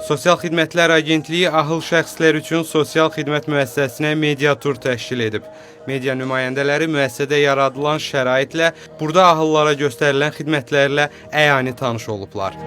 Sosial Xidmətlər Agentliyi ahıl şəxslər üçün sosial xidmət müəssisəsinə media tur təşkil edib. Media nümayəndələri müəssisədə yaradılan şəraitlə, burada ahıllara göstərilən xidmətlərlə əyani tanış olublar.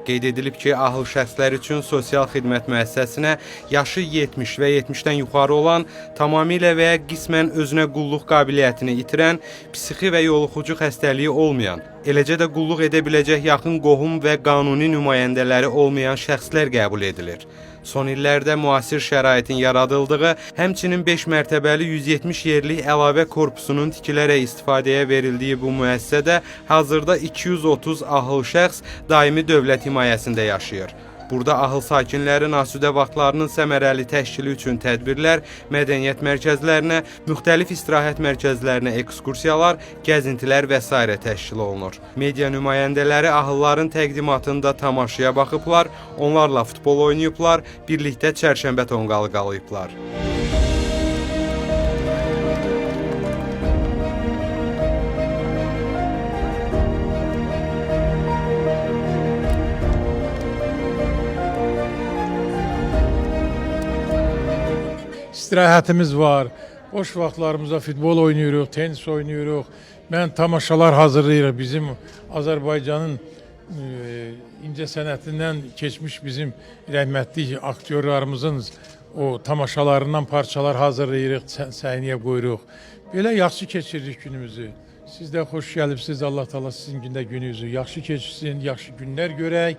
Qeyd edilib ki, ahıl şəxslər üçün sosial xidmət müəssisəsinə yaşı 70 və 70-dən yuxarı olan, tamamilə və ya qismən özünə qulluq qabiliyyətini itirən, psixi və yoluxucu xəstəliyi olmayan, eləcə də qulluq edə biləcək yaxın qohum və qanuni nümayəndələri olmayan şəxslər qəbul edilir. Son illərdə müasir şəraitin yaradıldığı, həmçinin 5 mərtəbəli 170 yerlik əlavə korpusunun tikilərək istifadəyə verildiyi bu müəssisədə hazırda 230 ahıl şəxs daimi dövlət himayəsində yaşayır. Burada ahıl sakinlərin asudə vaxtlarının səmərəli təşkili üçün tədbirlər, mədəniyyət mərkəzlərinə, müxtəlif istirahət mərkəzlərinə ekskursiyalar, gəzintilər və s. təşkil olunur. Media nümayəndələri ahılların təqdimatında tamaşaya baxıblar, onlarla futbol oynayıblar, birlikdə çərşənbə tonqalı qalayıblar. İstirahətimiz var, boş vaxtlarımızda futbol oynayırıq, tenis oynayırıq. Mən tamaşalar hazırlayırıq. Bizim Azərbaycanın incə sənətindən keçmiş bizim rəhmətli aktyorlarımızın o tamaşalarından parçalar hazırlayırıq, səhnəyə qoyuruq. Belə yaxşı keçiririk günümüzü. Siz də xoş gəlibsiniz. Allah Taala sizin gündə gününüzü yaxşı keçirsin, yaxşı günlər görək.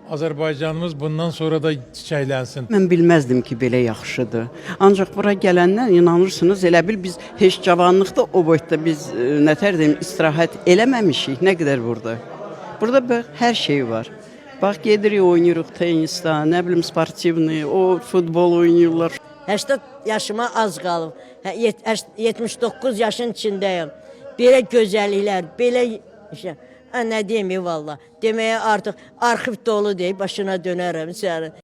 Azərbaycanımız bundan sonra da çiçəklənsin. Mən bilməzdim ki, belə yaxşıdır. Ancaq bura gələndən inanırsınız, elə bil biz heç cavanlıqda o boyda biz nətər deyim, istirahət eləməmişik. Nə qədər burada. Burada bax, hər şey var. Bax, gedirik, oynayırıq tenisdə, nə bilim, sportivni, o futbol oynayırlar. 80 yaşıma az qalıb. 79 yaşın içindəyim. Belə gözəlliklər, belə işə. Nə deyim, valla. Deməyə artıq arxiv dolu deyib, başına dönərəm sənin.